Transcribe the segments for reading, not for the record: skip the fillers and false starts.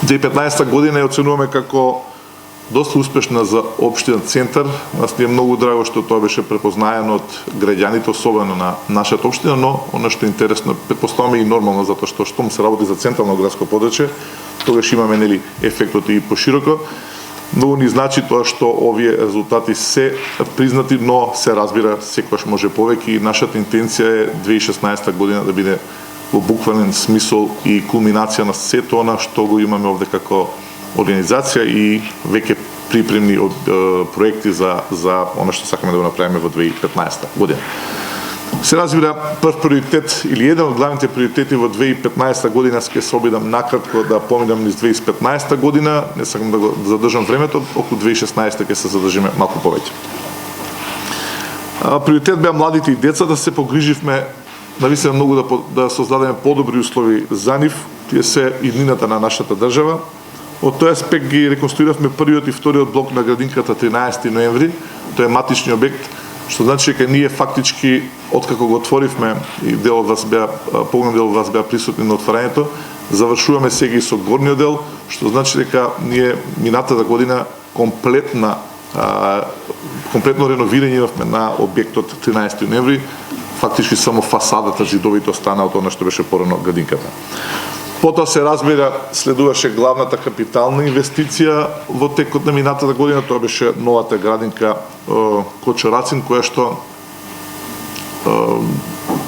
2015 година ја оценуваме како доста успешна за општина Центар. Нас ни е многу драго што тоа беше препознаено од граѓаните, особено на нашата општина, но она што е интересно, претпоставаме и нормално, затоа што штом се работи за централно градско подрачје, тогаш имаме ефектот и пошироко. Многу ни значи тоа што овие резултати се признати, но се разбира секогаш може повеќе и нашата интенција е 2016 година да биде во буквален смисол и кулминација на сето она што го имаме овде како организација и веќе припремни од проекти за она што сакаме да го направиме во 2015 година. Се разбира, прв приоритет или еден од главните приоритети во 2015 година, ќе се обидам накратко да поминам низ 2015 година, не сакам да го задржам времето, околу 2016 ќе се задржиме малку повеќе. Приоритет беа младите и децата, се погриживме навистина многу да создадеме подобри услови за нив, тие се иднината на нашата држава. Од тој аспект ги реконструиравме првиот и вториот блок на градинката 13 ноември, тој е матични обект, што значи дека ние фактички откако го отворивме и дел од вас беа, поголем дел од вас беа присутни на отворањето, завршуваме сега и со горниот дел, што значи дека ние минатата година комплетно реновирање имавме на објектот 13 ноември, фактички само фасадата, зидовите остана од она што беше порано градинката. Потоа се разбира, следуваше главната капитална инвестиција во текот на минатата година, тоа беше новата градинка Кочорацин, која што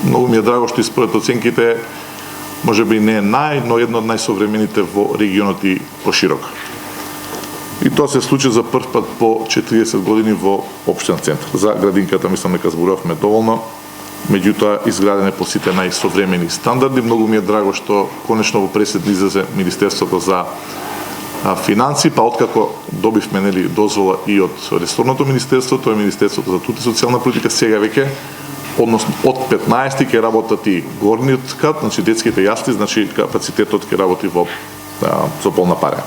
многу ми е драго што според оценките можеби не е но едно од најсовремените во регионот и пошироко. И тоа се случи за прв пат по 40 години во општина Центар. За градинката мислам дека зборувавме доволно. Меѓутоа изграден е по сите најсовремени стандарди. Многу ми е драго што конечно во пресед излезе Министерството за финансии, па откако добивме дозвола и од ресорното министерство, тоа е Министерството за труд и социјална политика, сега веќе односно од 15 ќе работат и горниот кат, значи детските јасли, значи капацитетот ќе работи со полна пара.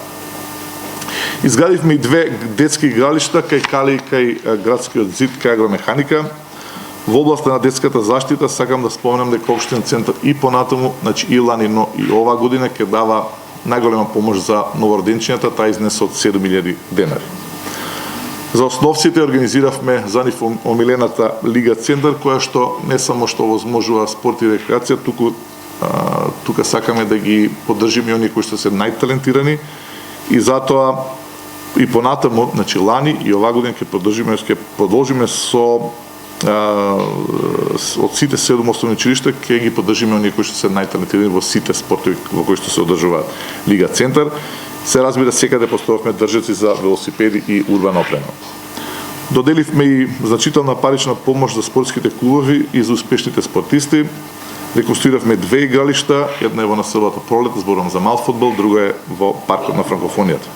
Изградивме и две детски игралишта кај Кали и кај градскиот зид кај агромеханика. Во областа на детската заштита сакам да споменам дека општина Центар и понатаму, значи и лани, но и оваа година ќе дава најголема помош за новороденчињата, таа изнесе од 7.000 денари. За основците организиравме за нив омилената Лига Центар, која што не само што возможува спорт и рекреација, тука сакаме да ги поддржиме оние кои што се најталентирани и затоа и понатаму, значи лани и оваа година ќе продолжиме со од сите 7 основни училишта ќе ги поддржиме оние кои што се најталентирани во сите спортови во кои што се одржува Лига Центар. Се разбира, секаде постојавме држаци за велосипеди и урбана опрема. Доделивме и значителна парична помош за спортските клубови и за успешните спортисти. Реконструиравме две игралишта, една е во населбата Пролет, зборувам за мал фудбал, друга е во паркот на франкофонијата.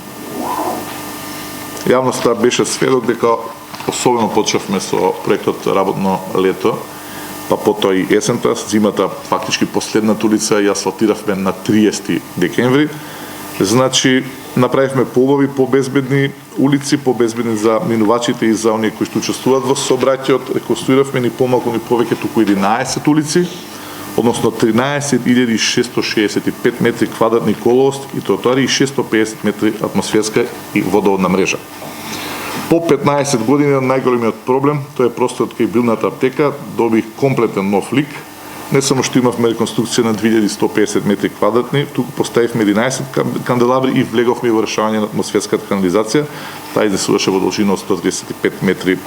Јавноста беше сведок дека особено почнавме со проектот Работно лето, па потоа и есента, зимата фактички последната улица ја асфалтиравме на 30 декември. Значи, направивме поубави, побезбедни улици, побезбедни за минувачите и за оние кои што учествуваат во сообраќајот. Реконструиравме ни помалку ни повеќе туку 11 улици, односно 13.665 метри квадратни коловост и тротоари и 650 метри атмосферска и водоводна мрежа. По 15 години најголемиот проблем, тоа е просторот кај билната аптека, доби комплетен нов лик. Не само што имавме реконструкција на 2150 метри квадратни, туку поставивме 11 канделабри и влеговме во решавање на атмосферската канализација. Таа изнесуваше во должина од 135 метри.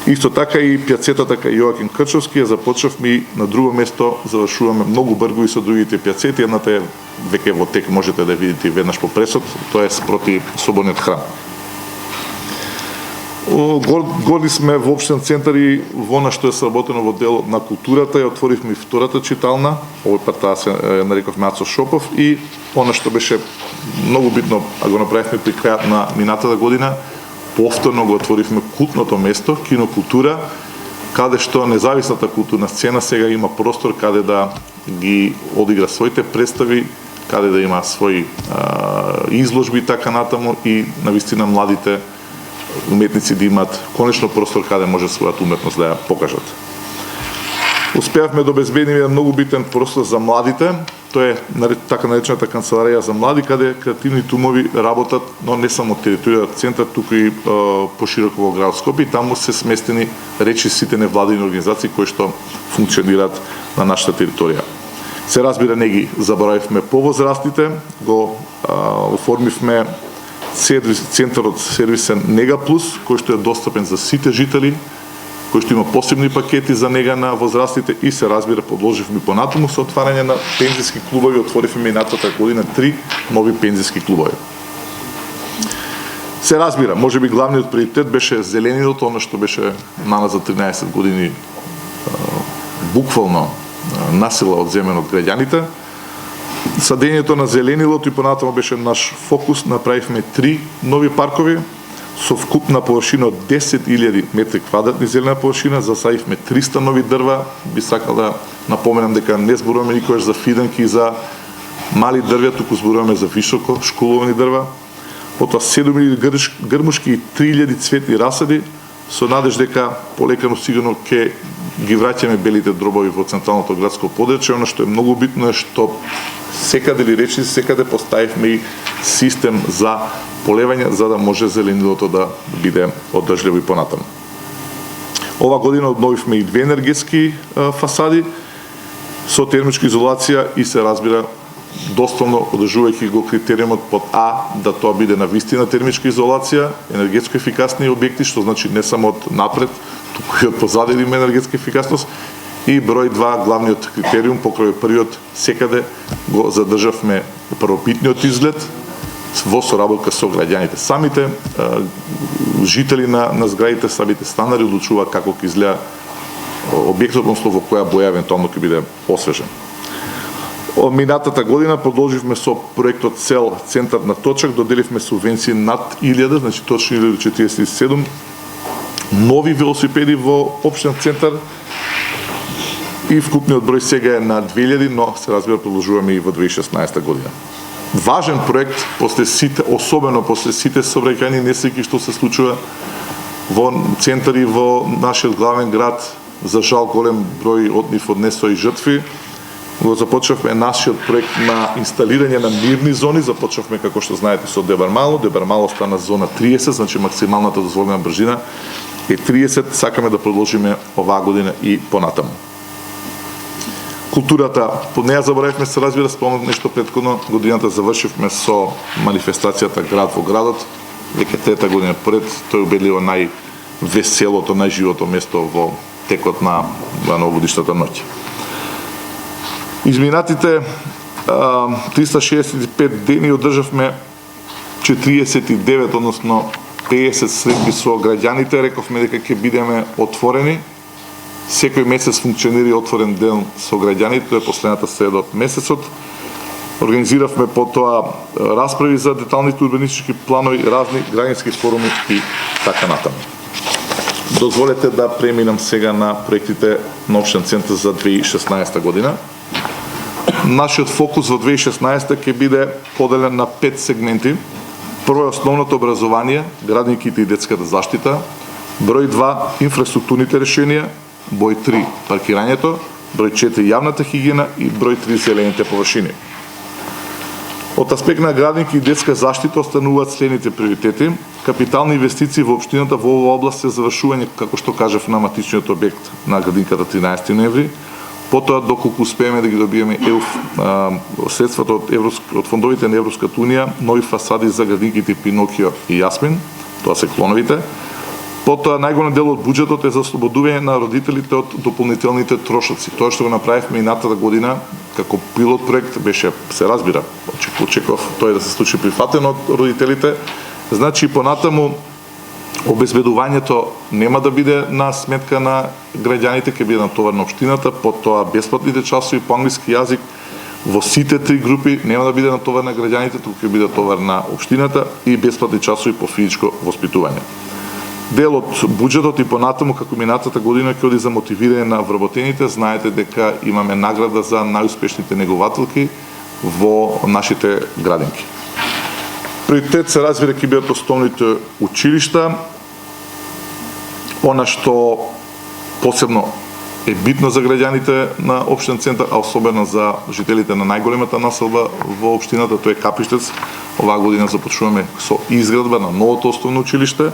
Исто така и пјацетата кај Јоаким Крчовски ја започнавме и на друго место завршуваме многу брзо и со другите пјацети. Едната е веќе во тек, можете да видите веднаш по пресот, тоа е спроти Соборниот храм. Горди сме во општина Центар и во она што е сработено во дел на културата, ја отворивме и втората читална, овој пат таа се нареков Мацо Шопов, и она што беше многу битно, а го направивме при крајот на минатата година, повторно го отворивме култното место, кинокултура, каде што независната културна сцена сега има простор каде да ги одигра своите представи, каде да има своји изложби така натаму и навистина младите уметници да имаат конечно простор каде може својата уметност да ја покажат. Успеавме да обезбедиме многу битен простор за младите. Тоа е така наречената канцеларија за млади, каде креативни тумови работат, но не само територијата центар, туку и пошироко во град Скопје. Таму се сместени речи сите невладини организации кои што функционираат на нашата територија. Се разбира, не ги заборавивме повозрастните, го оформивме центарот сервисен Нега Плюс, кој што е достапен за сите жители, кој што има посебни пакети за нега на возрастите и се разбира продолживме понатаму со отварање на пензиски клубови, отворивме минатата година 3 нови пензиски клубови. Се разбира, можеби главниот приоритет беше зелениното, она што беше нана за 13 години буквално насила одземено од граѓаните. Садењето на зеленилото и понатаму беше наш фокус, направивме 3 нови паркови со вкупна површина од 10.000 метри квадратни зелена површина, засадивме 300 нови дрва. Би сакал да напоменам дека не зборуваме никогаш за фиданки и за мали дрвја, туку зборуваме за високо школовани дрва. Потоа 7.000 грмушки и 3.000 цветни расади, со надеж дека полека но сигурно ќе ги враќаме белите дробови во централното градско подрачје. Она што е многу битно е што секаде или речи секаде поставивме и систем за полевање за да може зеленилото да биде одржливо и понатаму. Ова година обновивме и 2 енергетски фасади со термичка изолација и се разбира дословно одржувајќи го критериумот под А да тоа биде на вистина термичка изолација, енергетско ефикасни објекти, што значи не само од напред, туку и од позади има енергетска ефикасност. И број 2, главниот критериум, покрај првиот секаде го задржавме првобитниот изглед во соработка со граѓаните. Самите жители на зградите, самите станари одлучуваат како ќе изгледа објектот, односно во која боја евентуално ќе биде освежен. Минатата година продолживме со проектот Цел центар на Точак, доделивме субвенции над 1000, значи точно 1047 нови велосипеди во општин центар и вкупниот број сега е на 2000, но се разбира продолжуваме и во 2016 година. Важен проект после сите, особено после сите сообраќајни несреќи што се случува во центари во нашиот главен град, за жал голем број од нив однесоа и жртви. Го започнавме нашиот проект на инсталирање на мирни зони, започнавме како што знаете со Дебармало. Дебармало стана зона 30, значи максималната дозволена брзина е 30, сакаме да продолжиме оваа година и понатаму. Културата, под неја заборавивме се разбира, спомнав нешто претходно, годината завршивме со манифестацијата Град во градот, веќе трета година пред, тој убедливо највеселото, најживото место во текот на новогодишната ноќ. Изминатите 365 дени одржавме 49, односно 50 средби со граѓаните, рековме дека ќе бидеме отворени. Секој месец функционира и отворен ден со граѓаните, тоа е последната среда од месецот. Организиравме потоа расправи за деталните урбанистички планови, разни граѓански форуми и така натаму. Дозволете да преминам сега на проектите на општин центар за 2016 година. Нашиот фокус во 2016 ќе биде поделен на 5 сегменти. Прво е основното образование, градинките и детската заштита. Број 2 инфраструктурните решенија. Број 3 паркирањето. Број 4 јавната хигиена и број 3 зелените површини. Од аспект на градинки и детска заштита остануваат следните приоритети. Капитални инвестиции во општината во оваа област се завршување, како што кажав, на матичниот објект на градинката 13 ноември. Потоа, доколку успееме да ги добиеме средствата од фондовите на Европската унија, нови фасади за градинките Пинокио и Јасмин, тоа се клоновите. Потоа, најголем дел од буџетот е за ослободување на родителите од дополнителните трошоци. Тоа што го направивме минатата година како пилот проект беше, се разбира, очекував тој да се случи прифатено од родителите. Значи, понатаму обезбедувањето нема да биде на сметка на граѓаните, ќе биде на товар на општината, потоа бесплатните часови по англиски јазик во сите 3 групи нема да биде на товар на граѓаните, туку ќе биде товар на општината и бесплатни часови по физичко воспитување. Дел од буџетот и понатаму како минатата година ќе оди за мотивирање на вработените. Знаете дека имаме награда за најуспешните негователки во нашите градинки. Приоритет се разбира ќе бидат основните училишта. Она што посебно е битно за граѓаните на општинен центар, а особено за жителите на најголемата населба во општината, тоа е Капиштец. Оваа година започнуваме со изградба на новото основно училиште.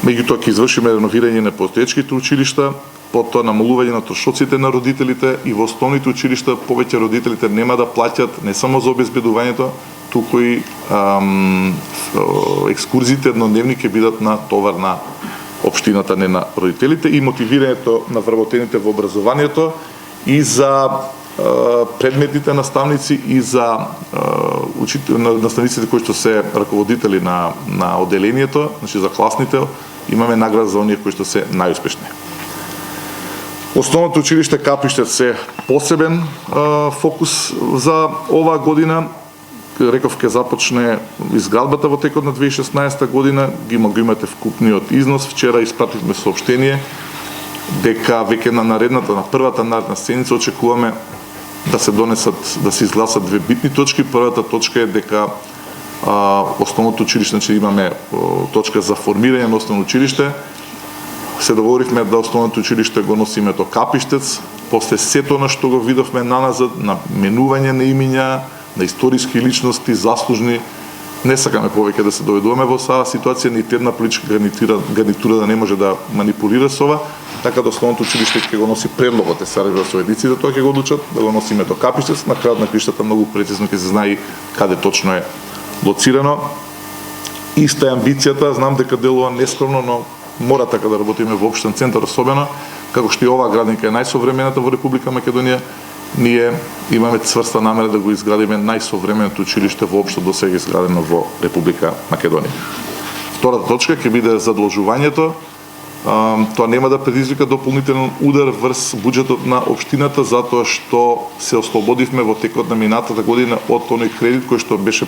Меѓутоа ќе извршиме реновирање на постоечките училишта, потоа намалување на трошоците на родителите и во основните училишта повеќе родителите нема да плаќат не само за обезбедувањето, туку и екскурзиите еднодневни ќе бидат на товар на општината, не на родителите, и мотивирањето на вработените во образованието и за предметните наставници и за наставниците кои што се раководители на оделението, значи за класните, имаме награда за оние кои што се најуспешни. Основното училиште Капиштец е посебен фокус за оваа година. Реков ќе започне изградбата во текот на 2016 година, ги имате вкупниот износ. Вчера испративме соопштение дека веќе на првата наредна седница очекуваме да се донесат, да се изгласат две битни точки. Првата точка е дека основното училиште, значи имаме точка за формирање на основно училиште. Се договоривме да основното училиште го носи името Капиштец, после сето на што го видовме наназад, на менување на имиња, на историски личности, заслужни. Не сакаме повеќе да се доведуваме во саа ситуација, нити една политичка гарнитура да не може да манипулира со ова, така да основното училиште ќе го носи предлогот, се ради со едиците, тоа ќе го одлучат, да го носи името Капиштец. На крајот на криштата многу прецизно ќе се знае каде точно е лоцирано. Иста е амбицијата, знам дека делува нескромно, но мора така да работиме во општен центар, особено како што и оваа градинка е најсовремената во Република Македонија. Ние имаме цврста намера да го изградиме најсовременото училиште воопшто досега изградено во Република Македонија. Втората точка ќе биде задолжувањето. Тоа нема да предизвика дополнителен удар врз буџетот на општината, затоа што се ослободивме во текот на минатата година од тој кредит кој што беше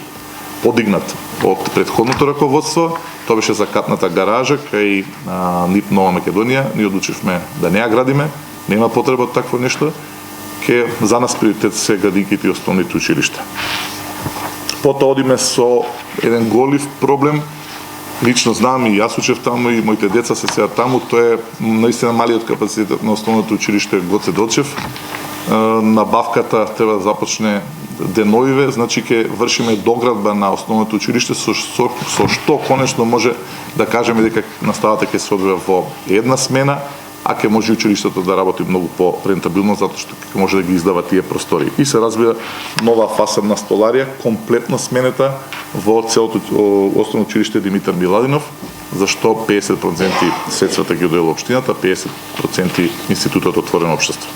подигнат од претходното раководство. Тоа беше за катната гаража кај НИП Нова Македонија. Ние одлучивме да не ја градиме, нема потреба од такво нешто. За нас приоритет се градинките и основните училишта. Потоа одиме со еден голив проблем. Лично знам и јас учев таму и моите деца се сега таму. Тоа е наистина малиот капацитет на основното училиште Гоце Делчев. Набавката треба да започне деновиве, значи ќе вршиме доградба на основното училиште со што конечно може да кажеме дека наставата ќе се одвива во една смена, а ќе може училиштето да работи многу по-рентабилно, затоа што ќе може да ги издава тие простори. И се разбира нова фасадна столарија, комплетно сменета во целото основно училиште Димитар Миладинов, за што 50% средствата ги одделува општината, 50% Институтот Отворено општество.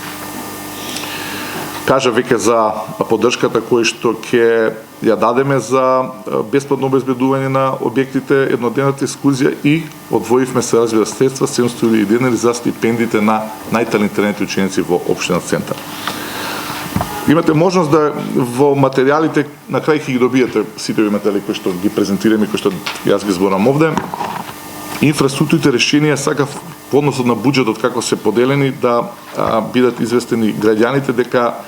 Кажа веќе за поддршката која што ќе ја дадеме за бесплатно обезбедување на објектите, еднодневната екскурзија, и одвоивме се разбира средства 700.000 денари за стипендиите на најталентираните ученици во општинен центар. Имате можност да во материјалите, на крај ќе ги добиете сите овие материјали кои што ги презентираме, кои што јас ги зборам овде. Инфраструктурните решенија сакав по односот на буџетот како се поделени да бидат известени граѓаните дека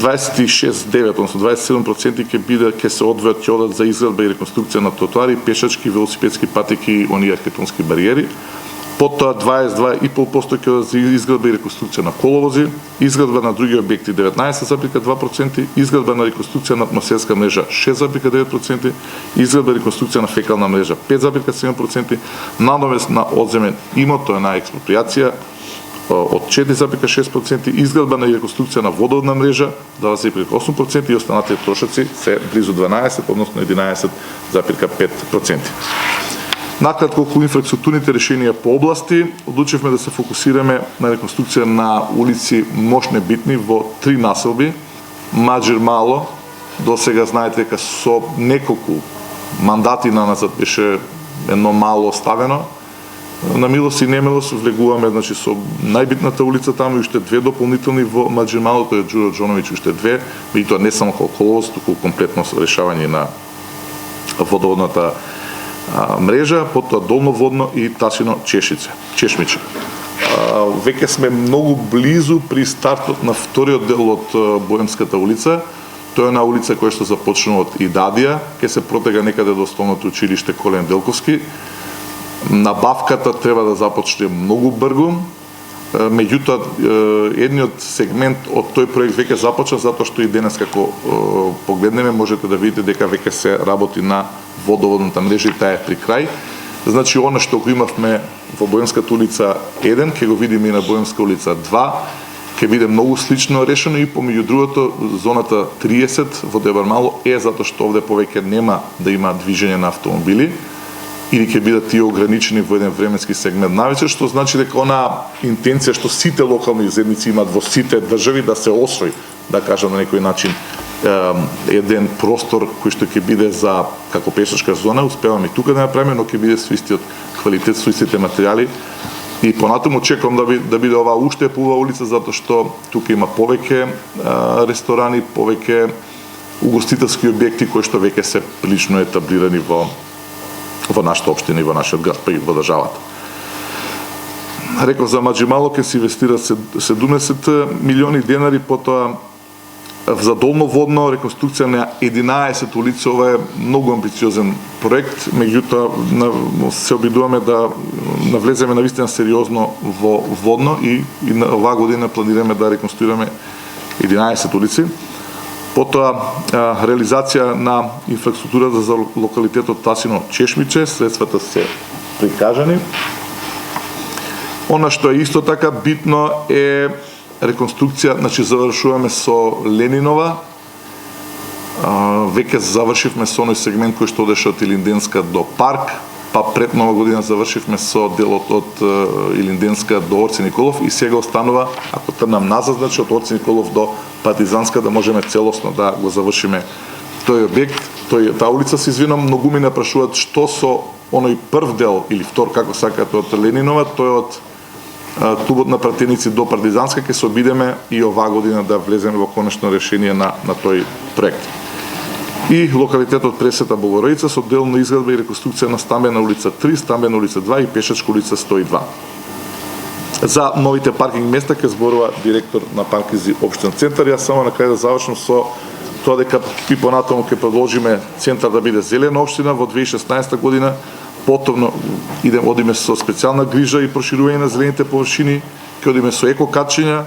26,9, односно 27% ќе се одвојат, ќе одат за изградба и реконструкција на тротоари, пешачки, велосипедски патеки, оние архитектонски бариери. Потоа 22,5% ќе одат за изградба и реконструкција на коловози, изградба на други објекти 19,2%, изградба на реконструкција на атмосферска мрежа 6,9%, изградба и реконструкција на фекална мрежа 5,7%, надовес на одземен имот, тоа е на експроприација од 4,6%, изградба на реконструкција на водоводна мрежа 2,8% и останатите трошоци се близу 12, односно 11,5%. Накратко околу инфраструктурните решенија по области, одлучивме да се фокусираме на реконструкција на улици мощне битни во 3 населби. Маџир Мало, до сега знаете дека со неколку мандати назад беше едно мало оставено. На милост и немилост влегуваме, значи, со најбитната улица таму и уште 2 дополнителни во Маџир Мало, тоа е Џуро Џоновиќ, уште 2, и тоа не само коловоз, туку комплетно решавање на водоводната мрежа, потоа Долноводно и Тасино Чешмиче. Веќе сме многу близу при стартот на вториот дел од Боемската улица. Тоа е една улица која што започнува од Идадија, ќе се протега некаде до основното училиште Колен Делковски. Набавката треба да започне многу брзо меѓутоа едниот сегмент од тој проект веќе започна, затоа што и денес како погледнеме можете да видите дека веќе се работи на водоводната мрежа и таа е при крај. Значи, она што го имавме во Боемската улица 1, ќе го видиме и на Боемска улица 2, ќе биде многу слично решено и помеѓу другото зоната 30 во Дебармало е затоа што овде повеќе нема да има движење на автомобили или ќе бидат тие ограничени во еден временски сегмент навечер, што значи дека онаа интенција што сите локални заедници имаат во сите држави да се освои, да кажам на некој начин, еден простор кој што ќе биде за како пешачка зона, успеваме и тука да направиме, но ќе биде со истиот квалитет, со истите материјали. И понатаму очекувам да биде оваа уште поубава улица, затоа што тука има повеќе ресторани, повеќе угостителски објекти кои што веќе се прилично етаблирани во нашата општина и во нашиот град, па и во државата. Реков за Маџимало ќе се инвестира 70 милиони денари, потоа за долноводно реконструкција на 11 улици. Ова е многу амбициозен проект, меѓутоа се обидуваме да навлеземе навистина сериозно во водно и на оваа година планираме да реконструираме 11 улици. Потоа реализација на инфраструктурата за локалитетот Тасино Чешмиче, средствата се прикажани. Она што е исто така битно е реконструкција, значи завршуваме со Ленинова, веќе завршивме со оној сегмент кој што одеше од Илинденска до парк, па пред Нова година завршивме со делот од Илинденска до Орци Николов и сега останува, ако трнам назад, значи од Орци Николов до Партизанска да можеме целосно да го завршиме тој објект. Таа улица, се извинам, многу ми напрашуваат што со оној прв дел или втор, како сакаат, од Ленинова, тој од тубот на пратеници до Партизанска, ќе се обидеме и оваа година да влеземе во конечно решение на тој проект. И локалитетот Пресвета Богородица со делна изградба и реконструкција на стамбена улица 3, стамбена улица 2 и пешачка улица 102. За новите паркинг места ќе зборува директор на Паркинзи општин центар. Јас само на крај да завршам со тоа дека и понатаму ќе продолжиме центар да биде зелена општина во 2016 година. Потовно одиме со специјална грижа и проширување на зелените површини, ќе одиме со еко качења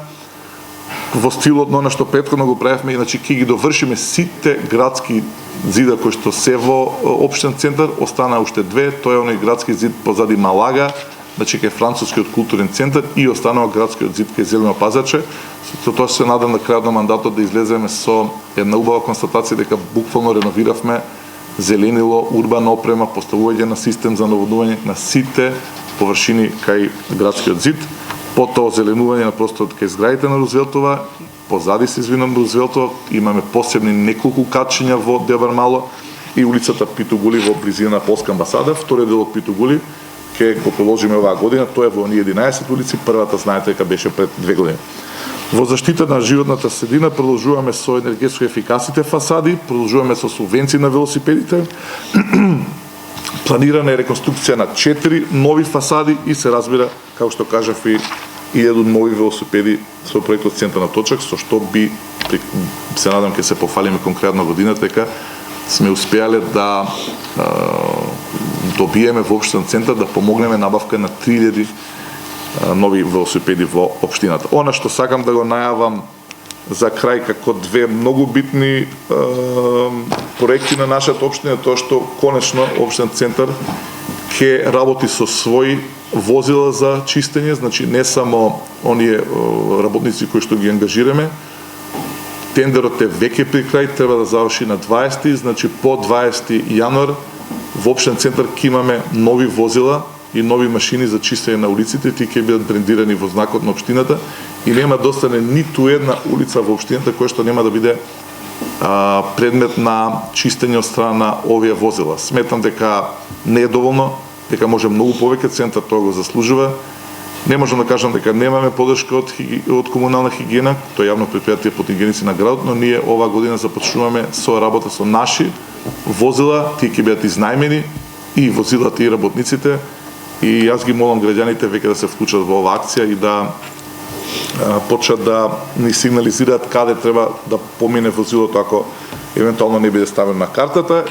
во стилот на она што претходно го правевме, иначе ќе ги довршиме сите градски зида кои што се во општин центар. Остана уште две, тоа е оној градски зид позади Малага, значи кај францускиот културен центар, и останува градскиот зид кај Зелено пазарче. Со тоа се надам на крајот на мандатот да излеземе со една убава констатација дека буквално реновиравме зеленило, урбана опрема, поставување на систем за наводнување на сите површини кај градскиот зид, потоа озеленување на просторот кај зградите на Рузвелтова, позади се извинам Рузвелтова, имаме посебни неколку качења во Дебармало и улицата Питугули во близина на Полска амбасада. Вториот дел од Питугули ќе го продолжиме оваа година, тоа е во оние 11 улици, првата знаете дека беше пред 2 години. Во заштита на животната средина продолжуваме со енергетско ефикасните фасади, продолжуваме со субвенции на велосипедите, планирана е реконструкција на 4 нови фасади и се разбира, како што кажав, и 1000 нови велосипеди со проектот Центар на Точак, со што би, се надам ќе се пофалиме конкретно годината, дека сме успеале да добиеме во општин центар да помогнеме набавка на 3000 нови велосипеди во општината. Она што сакам да го најавам за крај како две многу битни проекти на нашата општина, тоа што конечно општин центар ќе работи со своји возила за чистење, значи не само оние работници кои што ги ангажираме. Тендерот е веќе при крај, треба да заврши на 20, значи по 20 јануар во општин центар ќе имаме нови возила и нови машини за чистење на улиците, тие ќе бидат брендирани во знакот на општината и нема да остане ниту една улица во општината која што нема да биде предмет на чистење од страна на овие возила. Сметам дека не е доволно, дека може многу повеќе, центар тоа го заслужува. Не можам да кажам дека немаме поддршка од комунална хигиена, тоа е јавно претпријатие под хигиеници на градот, но ние оваа година започнуваме со работа со наши возила, тие ќе бидат изнајмени и возилата и работниците. И јас ги молам граѓаните веќе да се вклучат во оваа акција и да почнат да ни сигнализираат каде треба да помине возилото ако евентуално не биде ставено на картата,